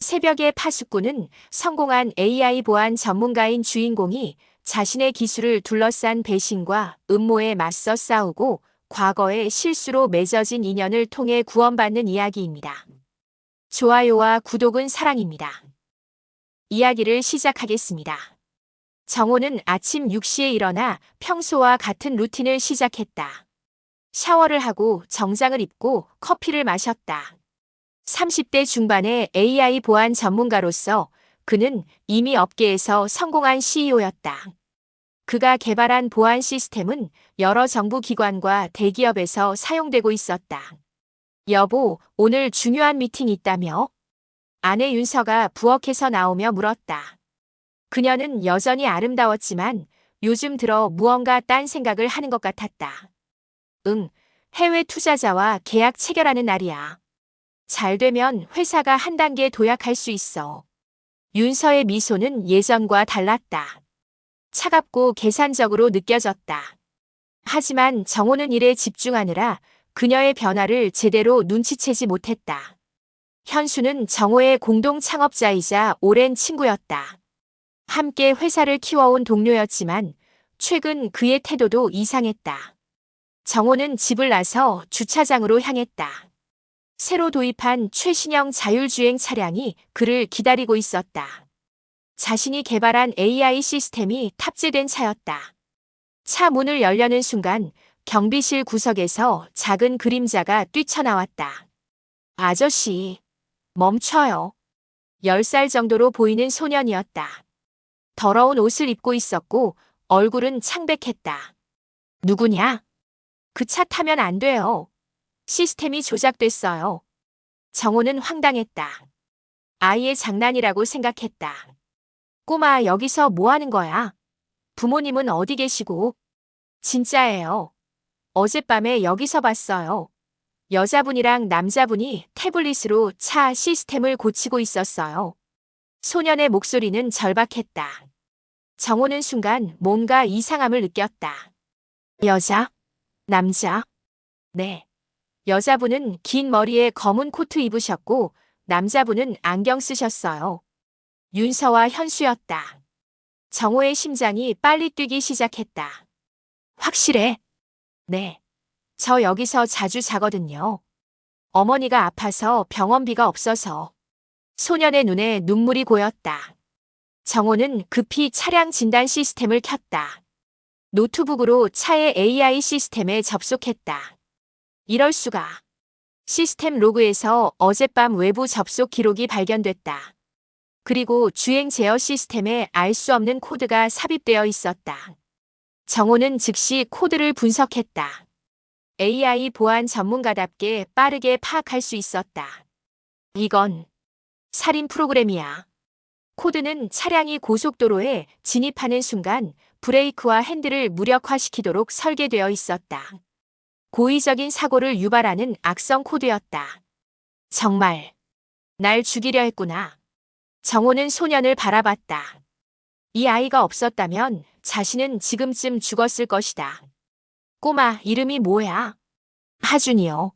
새벽의 파수꾼은 성공한 AI 보안 전문가인 주인공이 자신의 기술을 둘러싼 배신과 음모에 맞서 싸우고 과거의 실수로 맺어진 인연을 통해 구원받는 이야기입니다. 좋아요와 구독은 사랑입니다. 이야기를 시작하겠습니다. 정호는 아침 6시에 일어나 평소와 같은 루틴을 시작했다. 샤워를 하고 정장을 입고 커피를 마셨다. 30대 중반의 AI 보안 전문가로서 그는 이미 업계에서 성공한 CEO였다. 그가 개발한 보안 시스템은 여러 정부 기관과 대기업에서 사용되고 있었다. 여보, 오늘 중요한 미팅 있다며? 아내 윤서가 부엌에서 나오며 물었다. 그녀는 여전히 아름다웠지만 요즘 들어 무언가 딴 생각을 하는 것 같았다. 응, 해외 투자자와 계약 체결하는 날이야. 잘 되면 회사가 한 단계 도약할 수 있어. 윤서의 미소는 예전과 달랐다. 차갑고 계산적으로 느껴졌다. 하지만 정호는 일에 집중하느라 그녀의 변화를 제대로 눈치채지 못했다. 현수는 정호의 공동 창업자이자 오랜 친구였다. 함께 회사를 키워온 동료였지만 최근 그의 태도도 이상했다. 정호는 집을 나서 주차장으로 향했다. 새로 도입한 최신형 자율주행 차량이 그를 기다리고 있었다. 자신이 개발한 AI 시스템이 탑재된 차였다. 차 문을 열려는 순간 경비실 구석에서 작은 그림자가 뛰쳐나왔다. 아저씨, 멈춰요. 10살 정도로 보이는 소년이었다. 더러운 옷을 입고 있었고 얼굴은 창백했다. 누구냐? 그 차 타면 안 돼요. 시스템이 조작됐어요. 정호는 황당했다. 아이의 장난이라고 생각했다. 꼬마, 여기서 뭐 하는 거야? 부모님은 어디 계시고? 진짜예요. 어젯밤에 여기서 봤어요. 여자분이랑 남자분이 태블릿으로 차 시스템을 고치고 있었어요. 소년의 목소리는 절박했다. 정호는 순간 뭔가 이상함을 느꼈다. 여자? 남자? 네. 여자분은 긴 머리에 검은 코트 입으셨고 남자분은 안경 쓰셨어요. 윤서와 현수였다. 정호의 심장이 빨리 뛰기 시작했다. 확실해? 네. 저 여기서 자주 자거든요. 어머니가 아파서 병원비가 없어서. 소년의 눈에 눈물이 고였다. 정호는 급히 차량 진단 시스템을 켰다. 노트북으로 차의 AI 시스템에 접속했다. 이럴 수가. 시스템 로그에서 어젯밤 외부 접속 기록이 발견됐다. 그리고 주행 제어 시스템에 알 수 없는 코드가 삽입되어 있었다. 정호는 즉시 코드를 분석했다. AI 보안 전문가답게 빠르게 파악할 수 있었다. 이건 살인 프로그램이야. 코드는 차량이 고속도로에 진입하는 순간 브레이크와 핸들을 무력화시키도록 설계되어 있었다. 고의적인 사고를 유발하는 악성 코드였다. 정말 날 죽이려 했구나. 정호는 소년을 바라봤다. 이 아이가 없었다면 자신은 지금쯤 죽었을 것이다. 꼬마, 이름이 뭐야? 하준이요.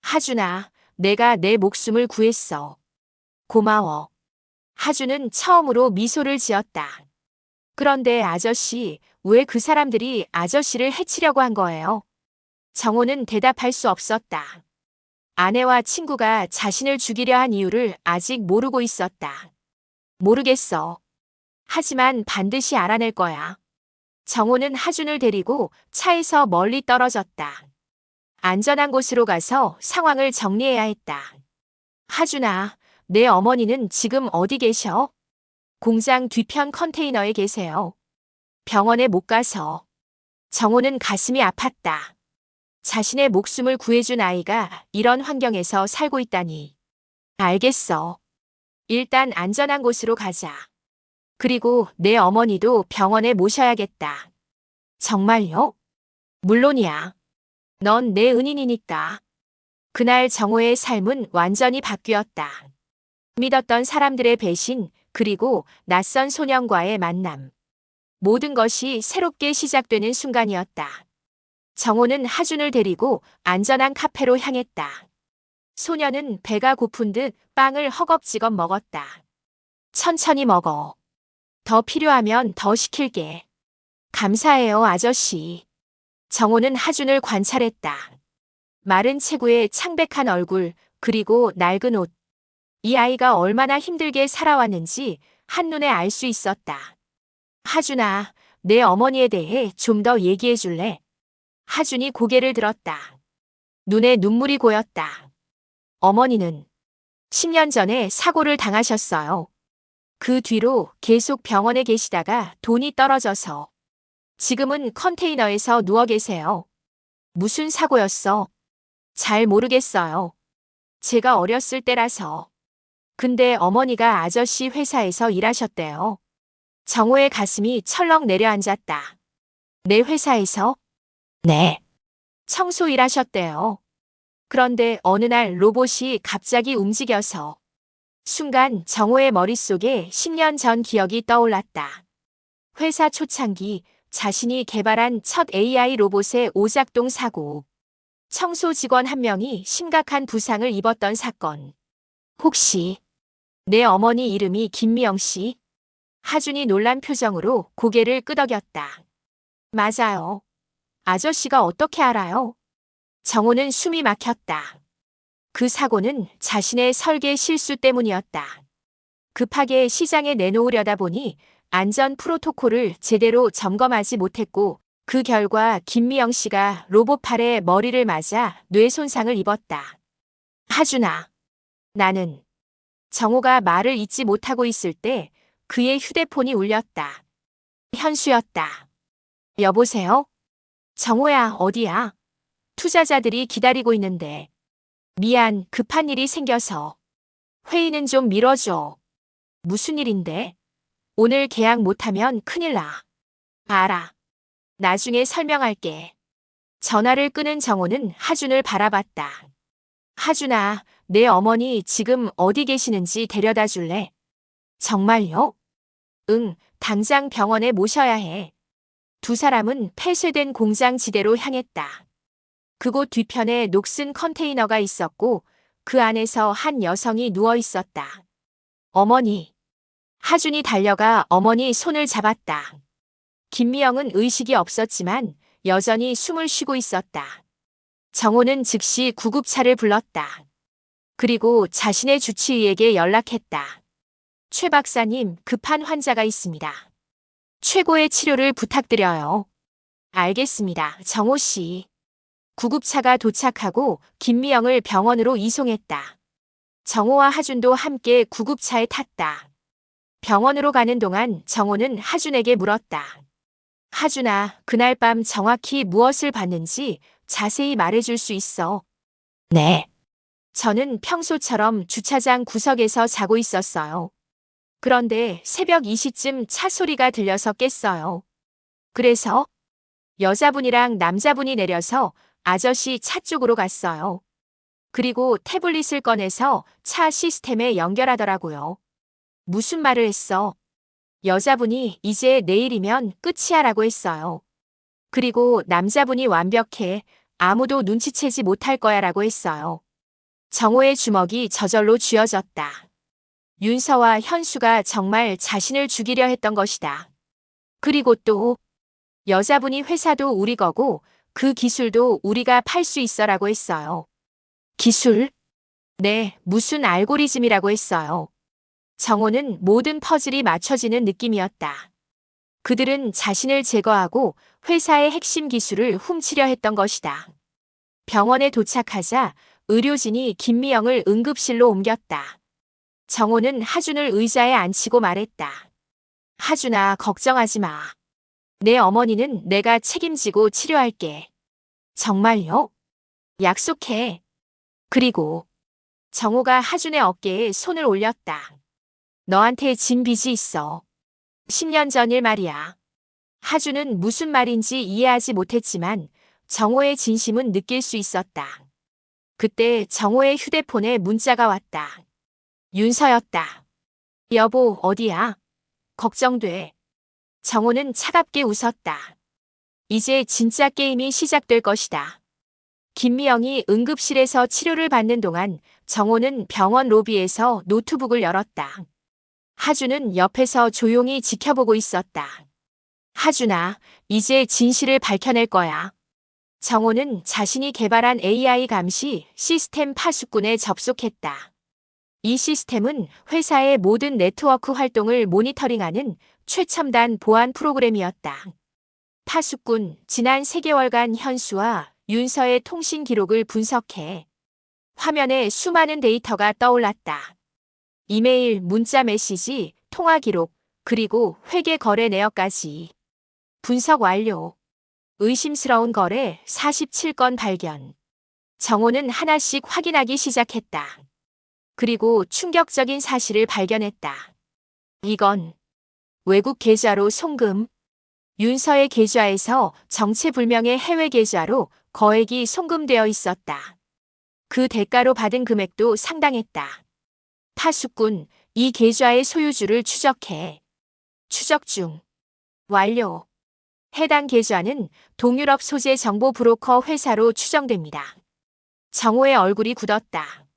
하준아, 내가 내 목숨을 구했어. 고마워. 하준은 처음으로 미소를 지었다. 그런데 아저씨, 왜 그 사람들이 아저씨를 해치려고 한 거예요? 정호는 대답할 수 없었다. 아내와 친구가 자신을 죽이려 한 이유를 아직 모르고 있었다. 모르겠어. 하지만 반드시 알아낼 거야. 정호는 하준을 데리고 차에서 멀리 떨어졌다. 안전한 곳으로 가서 상황을 정리해야 했다. 하준아, 내 어머니는 지금 어디 계셔? 공장 뒤편 컨테이너에 계세요. 병원에 못 가서. 정호는 가슴이 아팠다. 자신의 목숨을 구해준 아이가 이런 환경에서 살고 있다니. 알겠어. 일단 안전한 곳으로 가자. 그리고 내 어머니도 병원에 모셔야겠다. 정말요? 물론이야. 넌 내 은인이니까. 그날 정호의 삶은 완전히 바뀌었다. 믿었던 사람들의 배신, 그리고 낯선 소년과의 만남. 모든 것이 새롭게 시작되는 순간이었다. 정호는 하준을 데리고 안전한 카페로 향했다. 소녀는 배가 고픈 듯 빵을 허겁지겁 먹었다. 천천히 먹어. 더 필요하면 더 시킬게. 감사해요, 아저씨. 정호는 하준을 관찰했다. 마른 체구에 창백한 얼굴, 그리고 낡은 옷. 이 아이가 얼마나 힘들게 살아왔는지 한눈에 알 수 있었다. 하준아, 내 어머니에 대해 좀 더 얘기해 줄래? 하준이 고개를 들었다. 눈에 눈물이 고였다. 어머니는 10년 전에 사고를 당하셨어요. 그 뒤로 계속 병원에 계시다가 돈이 떨어져서 지금은 컨테이너에서 누워 계세요. 무슨 사고였어? 잘 모르겠어요. 제가 어렸을 때라서. 근데 어머니가 아저씨 회사에서 일하셨대요. 정호의 가슴이 철렁 내려앉았다. 내 회사에서? 네. 청소 일하셨대요. 그런데 어느 날 로봇이 갑자기 움직여서 순간 정호의 머릿속에 10년 전 기억이 떠올랐다. 회사 초창기 자신이 개발한 첫 AI 로봇의 오작동 사고. 청소 직원 한 명이 심각한 부상을 입었던 사건. 혹시 내 어머니 이름이 김미영 씨? 하준이 놀란 표정으로 고개를 끄덕였다. 맞아요. 아저씨가 어떻게 알아요? 정호는 숨이 막혔다. 그 사고는 자신의 설계 실수 때문이었다. 급하게 시장에 내놓으려다 보니 안전 프로토콜을 제대로 점검하지 못했고 그 결과 김미영 씨가 로봇 팔에 머리를 맞아 뇌 손상을 입었다. 하준아, 나는 정호가 말을 잇지 못하고 있을 때 그의 휴대폰이 울렸다. 현수였다. 여보세요? 정호야, 어디야? 투자자들이 기다리고 있는데. 미안, 급한 일이 생겨서. 회의는 좀 미뤄줘. 무슨 일인데? 오늘 계약 못하면 큰일 나. 알아. 나중에 설명할게. 전화를 끊은 정호는 하준을 바라봤다. 하준아, 내 어머니 지금 어디 계시는지 데려다 줄래? 정말요? 응, 당장 병원에 모셔야 해. 두 사람은 폐쇄된 공장 지대로 향했다. 그곳 뒤편에 녹슨 컨테이너가 있었고 그 안에서 한 여성이 누워 있었다. 어머니. 하준이 달려가 어머니 손을 잡았다. 김미영은 의식이 없었지만 여전히 숨을 쉬고 있었다. 정호는 즉시 구급차를 불렀다. 그리고 자신의 주치의에게 연락했다. 최 박사님, 급한 환자가 있습니다. 최고의 치료를 부탁드려요. 알겠습니다, 정호 씨. 구급차가 도착하고 김미영을 병원으로 이송했다. 정호와 하준도 함께 구급차에 탔다. 병원으로 가는 동안 정호는 하준에게 물었다. 하준아, 그날 밤 정확히 무엇을 봤는지 자세히 말해줄 수 있어? 네. 저는 평소처럼 주차장 구석에서 자고 있었어요. 그런데 새벽 2시쯤 차 소리가 들려서 깼어요. 그래서 여자분이랑 남자분이 내려서 아저씨 차 쪽으로 갔어요. 그리고 태블릿을 꺼내서 차 시스템에 연결하더라고요. 무슨 말을 했어? 여자분이 이제 내일이면 끝이야 라고 했어요. 그리고 남자분이 완벽해. 아무도 눈치채지 못할 거야 라고 했어요. 정호의 주먹이 저절로 쥐어졌다. 윤서와 현수가 정말 자신을 죽이려 했던 것이다. 그리고 또 여자분이 회사도 우리 거고 그 기술도 우리가 팔 수 있어라고 했어요. 기술? 네, 무슨 알고리즘이라고 했어요. 정호는 모든 퍼즐이 맞춰지는 느낌이었다. 그들은 자신을 제거하고 회사의 핵심 기술을 훔치려 했던 것이다. 병원에 도착하자 의료진이 김미영을 응급실로 옮겼다. 정호는 하준을 의자에 앉히고 말했다. 하준아, 걱정하지 마. 내 어머니는 내가 책임지고 치료할게. 정말요? 약속해. 그리고 정호가 하준의 어깨에 손을 올렸다. 너한테 진 빚이 있어. 10년 전 일 말이야. 하준은 무슨 말인지 이해하지 못했지만 정호의 진심은 느낄 수 있었다. 그때 정호의 휴대폰에 문자가 왔다. 윤서였다. 여보, 어디야? 걱정돼. 정호는 차갑게 웃었다. 이제 진짜 게임이 시작될 것이다. 김미영이 응급실에서 치료를 받는 동안 정호는 병원 로비에서 노트북을 열었다. 하준은 옆에서 조용히 지켜보고 있었다. 하준아, 이제 진실을 밝혀낼 거야. 정호는 자신이 개발한 AI 감시 시스템 파수꾼에 접속했다. 이 시스템은 회사의 모든 네트워크 활동을 모니터링하는 최첨단 보안 프로그램이었다. 파수꾼, 지난 3개월간 현수와 윤서의 통신 기록을 분석해 화면에 수많은 데이터가 떠올랐다. 이메일, 문자 메시지, 통화 기록, 그리고 회계 거래 내역까지. 분석 완료. 의심스러운 거래 47건 발견. 정호는 하나씩 확인하기 시작했다. 그리고 충격적인 사실을 발견했다. 이건 외국 계좌로 송금. 윤서의 계좌에서 정체불명의 해외 계좌로 거액이 송금되어 있었다. 그 대가로 받은 금액도 상당했다. 파수꾼, 이 계좌의 소유주를 추적해. 추적 중. 완료. 해당 계좌는 동유럽 소재 정보 브로커 회사로 추정됩니다. 정호의 얼굴이 굳었다.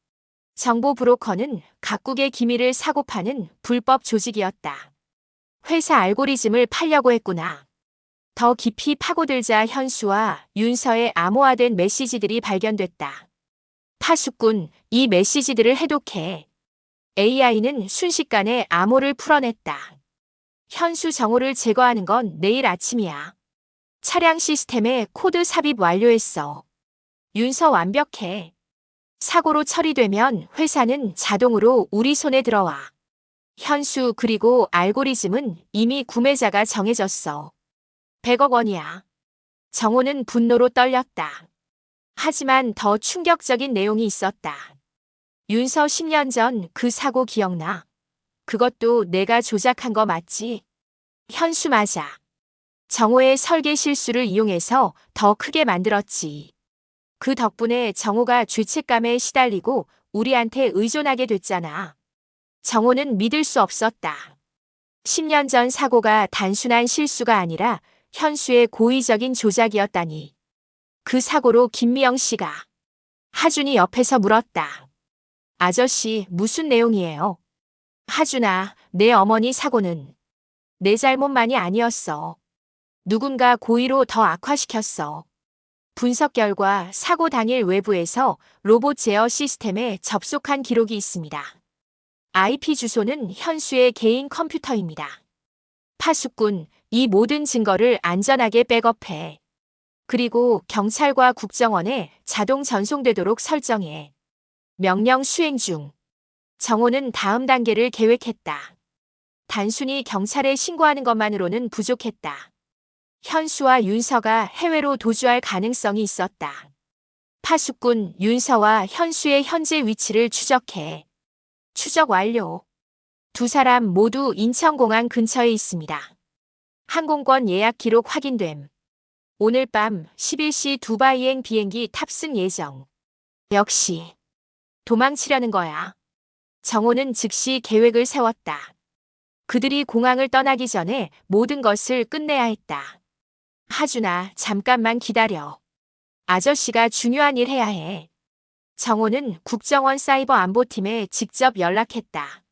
정보 브로커는 각국의 기밀을 사고 파는 불법 조직이었다. 회사 알고리즘을 팔려고 했구나. 더 깊이 파고들자 현수와 윤서의 암호화된 메시지들이 발견됐다. 파수꾼, 이 메시지들을 해독해. AI는 순식간에 암호를 풀어냈다. 현수 정호를 제거하는 건 내일 아침이야. 차량 시스템에 코드 삽입 완료했어. 윤서 완벽해. 사고로 처리되면 회사는 자동으로 우리 손에 들어와. 현수 그리고 알고리즘은 이미 구매자가 정해졌어. 100억 원이야. 정호는 분노로 떨렸다. 하지만 더 충격적인 내용이 있었다. 윤서 10년 전 그 사고 기억나? 그것도 내가 조작한 거 맞지? 현수 맞아. 정호의 설계 실수를 이용해서 더 크게 만들었지. 그 덕분에 정호가 죄책감에 시달리고 우리한테 의존하게 됐잖아. 정호는 믿을 수 없었다. 10년 전 사고가 단순한 실수가 아니라 현수의 고의적인 조작이었다니. 그 사고로 김미영 씨가. 하준이 옆에서 물었다. 아저씨, 무슨 내용이에요? 하준아, 내 어머니 사고는 내 잘못만이 아니었어. 누군가 고의로 더 악화시켰어. 분석 결과 사고 당일 외부에서 로봇 제어 시스템에 접속한 기록이 있습니다. IP 주소는 현수의 개인 컴퓨터입니다. 파수꾼, 이 모든 증거를 안전하게 백업해. 그리고 경찰과 국정원에 자동 전송되도록 설정해. 명령 수행 중. 정호는 다음 단계를 계획했다. 단순히 경찰에 신고하는 것만으로는 부족했다. 현수와 윤서가 해외로 도주할 가능성이 있었다. 파수꾼 윤서와 현수의 현재 위치를 추적해. 추적 완료. 두 사람 모두 인천공항 근처에 있습니다. 항공권 예약 기록 확인됨. 오늘 밤 11시 두바이행 비행기 탑승 예정. 역시 도망치려는 거야. 정호는 즉시 계획을 세웠다. 그들이 공항을 떠나기 전에 모든 것을 끝내야 했다. 하준아, 잠깐만 기다려. 아저씨가 중요한 일 해야 해. 정호는 국정원 사이버 안보팀에 직접 연락했다.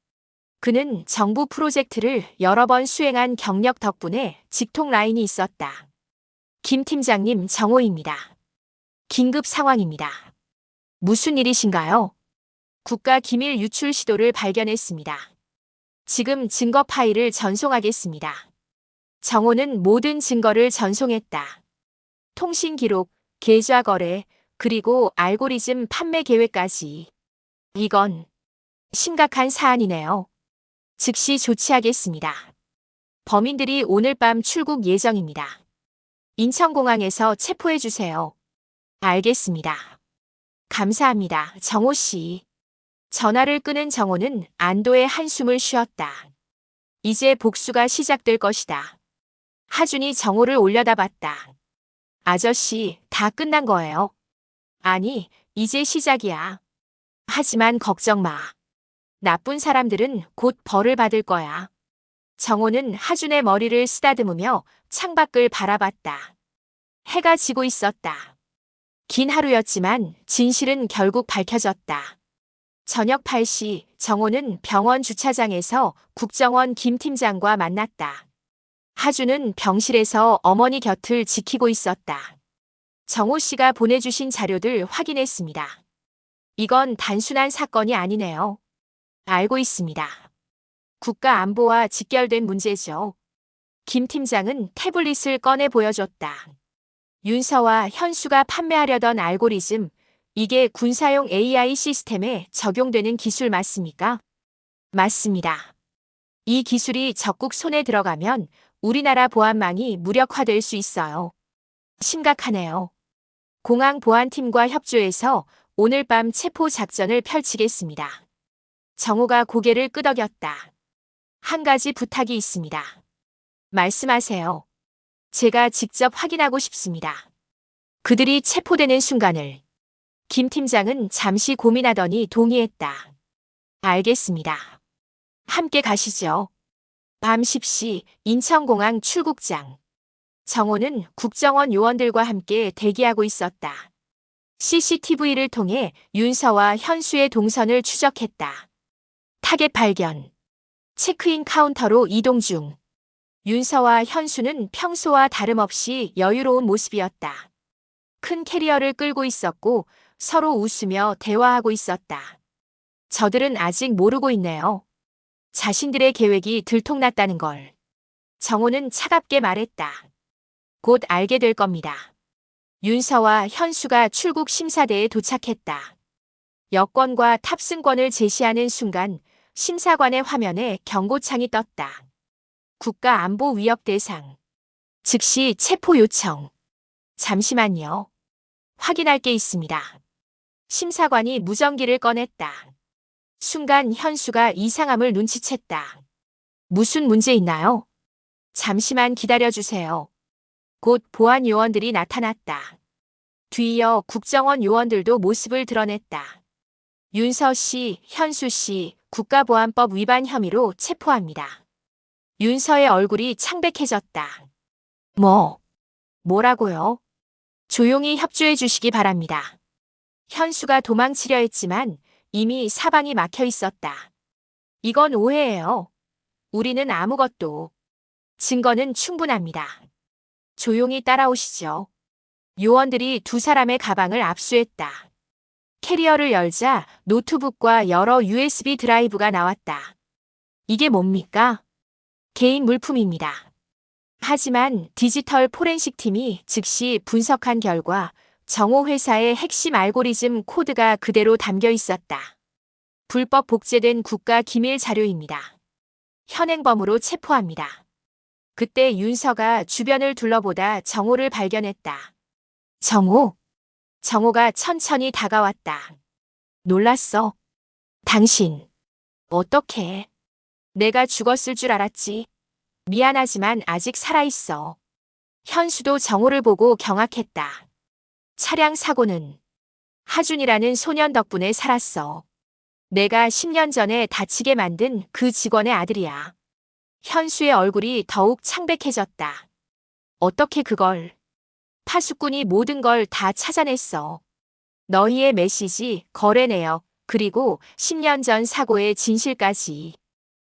그는 정부 프로젝트를 여러 번 수행한 경력 덕분에 직통 라인이 있었다. 김 팀장님, 정호입니다. 긴급 상황입니다. 무슨 일이신가요? 국가 기밀 유출 시도를 발견했습니다. 지금 증거 파일을 전송하겠습니다. 정호는 모든 증거를 전송했다. 통신 기록, 계좌 거래, 그리고 알고리즘 판매 계획까지. 이건 심각한 사안이네요. 즉시 조치하겠습니다. 범인들이 오늘 밤 출국 예정입니다. 인천공항에서 체포해 주세요. 알겠습니다. 감사합니다, 정호 씨. 전화를 끄는 정호는 안도의 한숨을 쉬었다. 이제 복수가 시작될 것이다. 하준이 정호를 올려다봤다. 아저씨, 다 끝난 거예요? 아니, 이제 시작이야. 하지만 걱정 마. 나쁜 사람들은 곧 벌을 받을 거야. 정호는 하준의 머리를 쓰다듬으며 창밖을 바라봤다. 해가 지고 있었다. 긴 하루였지만 진실은 결국 밝혀졌다. 저녁 8시 정호는 병원 주차장에서 국정원 김 팀장과 만났다. 하주는 병실에서 어머니 곁을 지키고 있었다. 정호 씨가 보내주신 자료들 확인했습니다. 이건 단순한 사건이 아니네요. 알고 있습니다. 국가 안보와 직결된 문제죠. 김 팀장은 태블릿을 꺼내 보여줬다. 윤서와 현수가 판매하려던 알고리즘, 이게 군사용 AI 시스템에 적용되는 기술 맞습니까? 맞습니다. 이 기술이 적국 손에 들어가면 우리나라 보안망이 무력화될 수 있어요. 심각하네요. 공항보안팀과 협조해서 오늘 밤 체포 작전을 펼치겠습니다. 정호가 고개를 끄덕였다. 한 가지 부탁이 있습니다. 말씀하세요. 제가 직접 확인하고 싶습니다. 그들이 체포되는 순간을. 김 팀장은 잠시 고민하더니 동의했다. 알겠습니다. 함께 가시죠. 밤 10시 인천공항 출국장. 정호는 국정원 요원들과 함께 대기하고 있었다. CCTV를 통해 윤서와 현수의 동선을 추적했다. 타겟 발견. 체크인 카운터로 이동 중. 윤서와 현수는 평소와 다름없이 여유로운 모습이었다. 큰 캐리어를 끌고 있었고 서로 웃으며 대화하고 있었다. 저들은 아직 모르고 있네요. 자신들의 계획이 들통났다는 걸. 정호는 차갑게 말했다. 곧 알게 될 겁니다. 윤서와 현수가 출국 심사대에 도착했다. 여권과 탑승권을 제시하는 순간 심사관의 화면에 경고창이 떴다. 국가안보 위협 대상. 즉시 체포 요청. 잠시만요. 확인할 게 있습니다. 심사관이 무전기를 꺼냈다. 순간 현수가 이상함을 눈치챘다. 무슨 문제 있나요? 잠시만 기다려주세요. 곧 보안 요원들이 나타났다. 뒤이어 국정원 요원들도 모습을 드러냈다. 윤서 씨, 현수 씨, 국가보안법 위반 혐의로 체포합니다. 윤서의 얼굴이 창백해졌다. 뭐라고요? 조용히 협조해 주시기 바랍니다. 현수가 도망치려 했지만 이미 사방이 막혀 있었다. 이건 오해예요. 우리는 아무것도. 증거는 충분합니다. 조용히 따라오시죠. 요원들이 두 사람의 가방을 압수했다. 캐리어를 열자 노트북과 여러 USB 드라이브가 나왔다. 이게 뭡니까? 개인 물품입니다. 하지만 디지털 포렌식 팀이 즉시 분석한 결과 정호 회사의 핵심 알고리즘 코드가 그대로 담겨 있었다. 불법 복제된 국가 기밀 자료입니다. 현행범으로 체포합니다. 그때 윤서가 주변을 둘러보다 정호를 발견했다. 정호가 천천히 다가왔다. 놀랐어. 당신. 어떻게? 내가 죽었을 줄 알았지. 미안하지만 아직 살아있어. 현수도 정호를 보고 경악했다. 차량 사고는 하준이라는 소년 덕분에 살았어. 내가 10년 전에 다치게 만든 그 직원의 아들이야. 현수의 얼굴이 더욱 창백해졌다. 어떻게 그걸? 파수꾼이 모든 걸 다 찾아냈어. 너희의 메시지, 거래 내역, 그리고 10년 전 사고의 진실까지.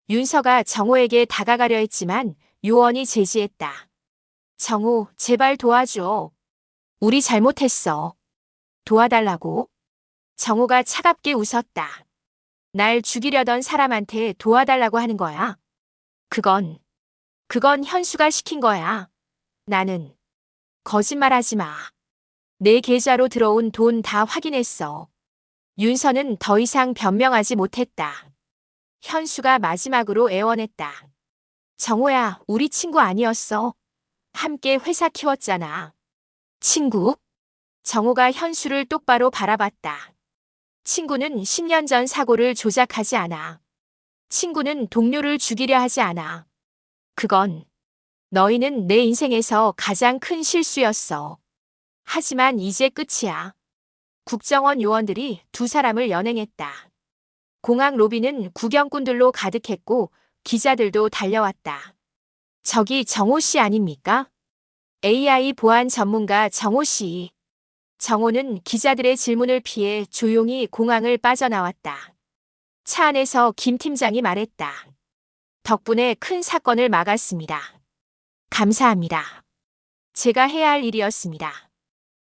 윤서가 정호에게 다가가려 했지만 요원이 제지했다. 정호, 제발 도와줘. 우리 잘못했어. 도와달라고? 정호가 차갑게 웃었다. 날 죽이려던 사람한테 도와달라고 하는 거야. 그건 현수가 시킨 거야. 나는. 거짓말하지 마. 내 계좌로 들어온 돈 다 확인했어. 윤서는 더 이상 변명하지 못했다. 현수가 마지막으로 애원했다. 정호야, 우리 친구 아니었어. 함께 회사 키웠잖아. 친구? 정호가 현수를 똑바로 바라봤다. 친구는 10년 전 사고를 조작하지 않아. 친구는 동료를 죽이려 하지 않아. 그건 너희는 내 인생에서 가장 큰 실수였어. 하지만 이제 끝이야. 국정원 요원들이 두 사람을 연행했다. 공항 로비는 구경꾼들로 가득했고 기자들도 달려왔다. 저기 정호 씨 아닙니까? AI 보안 전문가 정호 씨. 정호는 기자들의 질문을 피해 조용히 공항을 빠져나왔다. 차 안에서 김 팀장이 말했다. 덕분에 큰 사건을 막았습니다. 감사합니다. 제가 해야 할 일이었습니다.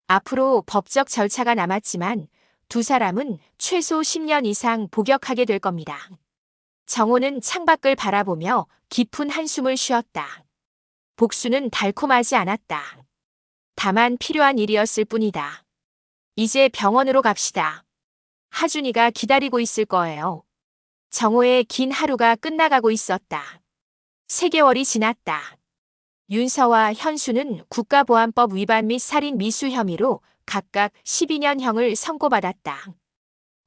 앞으로 법적 절차가 남았지만 두 사람은 최소 10년 이상 복역하게 될 겁니다. 정호는 창밖을 바라보며 깊은 한숨을 쉬었다. 복수는 달콤하지 않았다. 다만 필요한 일이었을 뿐이다. 이제 병원으로 갑시다. 하준이가 기다리고 있을 거예요. 정호의 긴 하루가 끝나가고 있었다. 3개월이 지났다. 윤서와 현수는 국가보안법 위반 및 살인 미수 혐의로 각각 12년형을 선고받았다.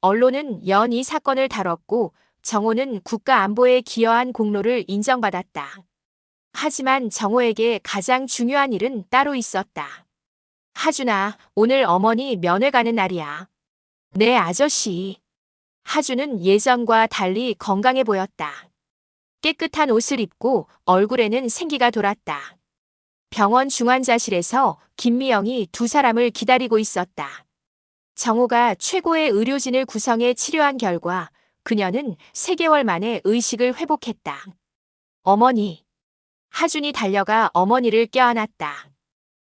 언론은 이 사건을 다뤘고 정호는 국가안보에 기여한 공로를 인정받았다. 하지만 정호에게 가장 중요한 일은 따로 있었다. 하준아, 오늘 어머니 면회 가는 날이야. 네, 아저씨. 하준은 예전과 달리 건강해 보였다. 깨끗한 옷을 입고 얼굴에는 생기가 돌았다. 병원 중환자실에서 김미영이 두 사람을 기다리고 있었다. 정호가 최고의 의료진을 구성해 치료한 결과 그녀는 3개월 만에 의식을 회복했다. 어머니. 하준이 달려가 어머니를 껴안았다.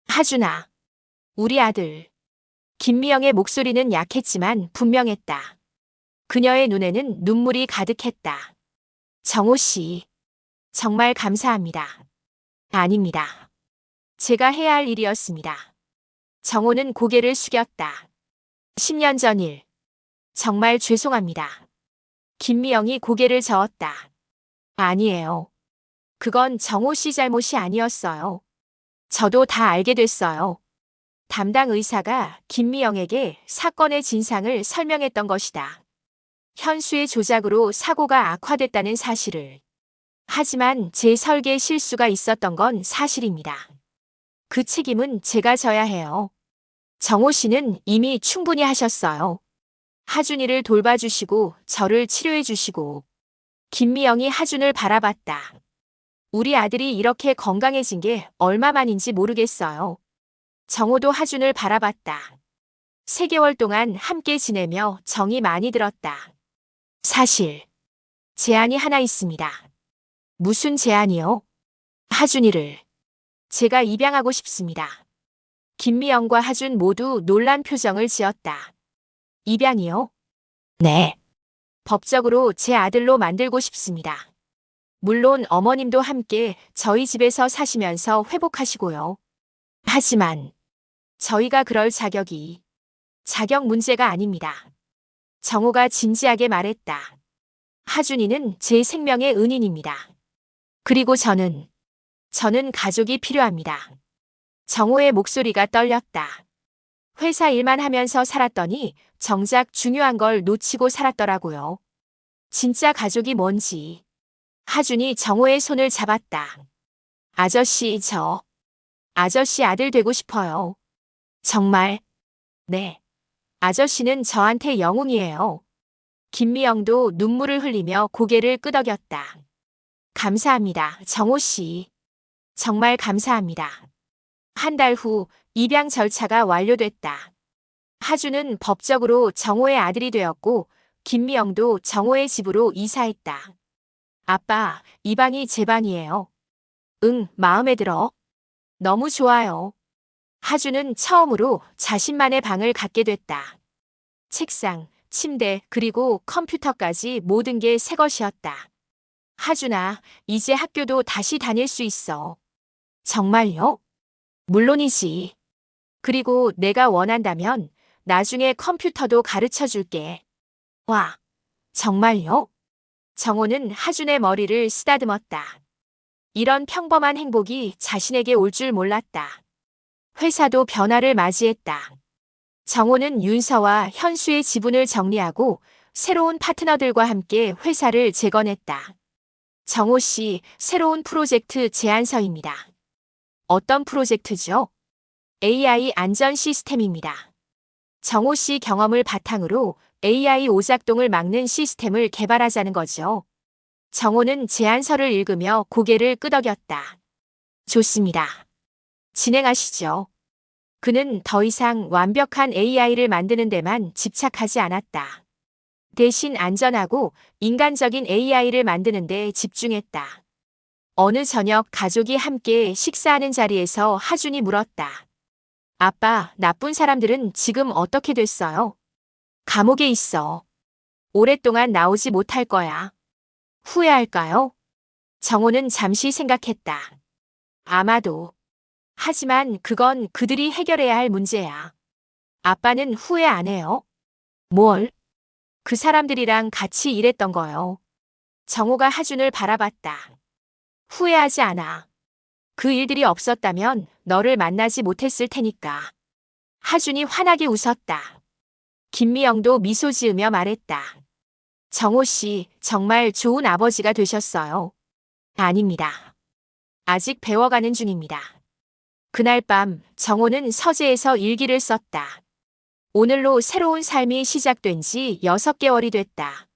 하준아. 우리 아들. 김미영의 목소리는 약했지만 분명했다. 그녀의 눈에는 눈물이 가득했다. 정호 씨. 정말 감사합니다. 아닙니다. 제가 해야 할 일이었습니다. 정호는 고개를 숙였다. 10년 전 일. 정말 죄송합니다. 김미영이 고개를 저었다. 아니에요. 그건 정호 씨 잘못이 아니었어요. 저도 다 알게 됐어요. 담당 의사가 김미영에게 사건의 진상을 설명했던 것이다. 현수의 조작으로 사고가 악화됐다는 사실을. 하지만 제 설계 실수가 있었던 건 사실입니다. 그 책임은 제가 져야 해요. 정호 씨는 이미 충분히 하셨어요. 하준이를 돌봐주시고 저를 치료해주시고. 김미영이 하준을 바라봤다. 우리 아들이 이렇게 건강해진 게 얼마만인지 모르겠어요. 정호도 하준을 바라봤다. 3개월 동안 함께 지내며 정이 많이 들었다. 사실 제안이 하나 있습니다. 무슨 제안이요? 하준이를 제가 입양하고 싶습니다. 김미영과 하준 모두 놀란 표정을 지었다. 입양이요? 네. 법적으로 제 아들로 만들고 싶습니다. 물론 어머님도 함께 저희 집에서 사시면서 회복하시고요. 하지만 저희가 그럴 자격 문제가 아닙니다. 정호가 진지하게 말했다. 하준이는 제 생명의 은인입니다. 그리고 저는 가족이 필요합니다. 정호의 목소리가 떨렸다. 회사 일만 하면서 살았더니 정작 중요한 걸 놓치고 살았더라고요. 진짜 가족이 뭔지. 하준이 정호의 손을 잡았다. 아저씨, 아저씨 아들 되고 싶어요. 정말? 네. 아저씨는 저한테 영웅이에요. 김미영도 눈물을 흘리며 고개를 끄덕였다. 감사합니다, 정호 씨. 정말 감사합니다. 한 달 후 입양 절차가 완료됐다. 하준은 법적으로 정호의 아들이 되었고 김미영도 정호의 집으로 이사했다. 아빠, 이 방이 제 방이에요. 응, 마음에 들어. 너무 좋아요. 하준은 처음으로 자신만의 방을 갖게 됐다. 책상, 침대, 그리고 컴퓨터까지 모든 게 새 것이었다. 하준아, 이제 학교도 다시 다닐 수 있어. 정말요? 물론이지. 그리고 내가 원한다면 나중에 컴퓨터도 가르쳐 줄게. 와, 정말요? 정호는 하준의 머리를 쓰다듬었다. 이런 평범한 행복이 자신에게 올 줄 몰랐다. 회사도 변화를 맞이했다. 정호는 윤서와 현수의 지분을 정리하고 새로운 파트너들과 함께 회사를 재건했다. 정호 씨, 새로운 프로젝트 제안서입니다. 어떤 프로젝트죠? AI 안전 시스템입니다. 정호 씨 경험을 바탕으로 AI 오작동을 막는 시스템을 개발하자는 거죠. 정호는 제안서를 읽으며 고개를 끄덕였다. 좋습니다. 진행하시죠. 그는 더 이상 완벽한 AI를 만드는 데만 집착하지 않았다. 대신 안전하고 인간적인 AI를 만드는 데 집중했다. 어느 저녁 가족이 함께 식사하는 자리에서 하준이 물었다. 아빠, 나쁜 사람들은 지금 어떻게 됐어요? 감옥에 있어. 오랫동안 나오지 못할 거야. 후회할까요? 정호는 잠시 생각했다. 아마도. 하지만 그건 그들이 해결해야 할 문제야. 아빠는 후회 안 해요? 뭘? 그 사람들이랑 같이 일했던 거요. 정호가 하준을 바라봤다. 후회하지 않아. 그 일들이 없었다면 너를 만나지 못했을 테니까. 하준이 환하게 웃었다. 김미영도 미소 지으며 말했다. 정호 씨, 정말 좋은 아버지가 되셨어요. 아닙니다. 아직 배워가는 중입니다. 그날 밤 정호는 서재에서 일기를 썼다. 오늘로 새로운 삶이 시작된 지 6개월이 됐다.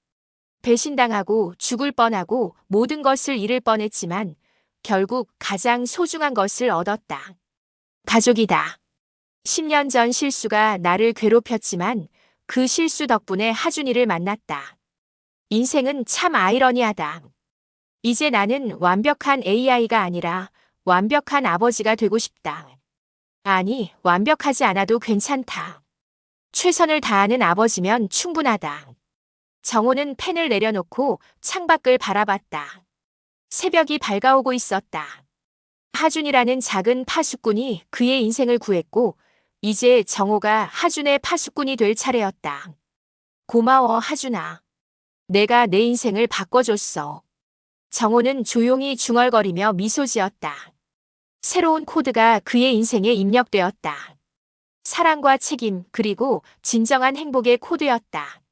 배신당하고 죽을 뻔하고 모든 것을 잃을 뻔했지만 결국 가장 소중한 것을 얻었다. 가족이다. 10년 전 실수가 나를 괴롭혔지만 그 실수 덕분에 하준이를 만났다. 인생은 참 아이러니하다. 이제 나는 완벽한 AI가 아니라 완벽한 아버지가 되고 싶다. 아니, 완벽하지 않아도 괜찮다. 최선을 다하는 아버지면 충분하다. 정호는 펜을 내려놓고 창밖을 바라봤다. 새벽이 밝아오고 있었다. 하준이라는 작은 파수꾼이 그의 인생을 구했고 이제 정호가 하준의 파수꾼이 될 차례였다. 고마워, 하준아. 내가 내 인생을 바꿔줬어. 정호는 조용히 중얼거리며 미소 지었다. 새로운 코드가 그의 인생에 입력되었다. 사랑과 책임 그리고 진정한 행복의 코드였다.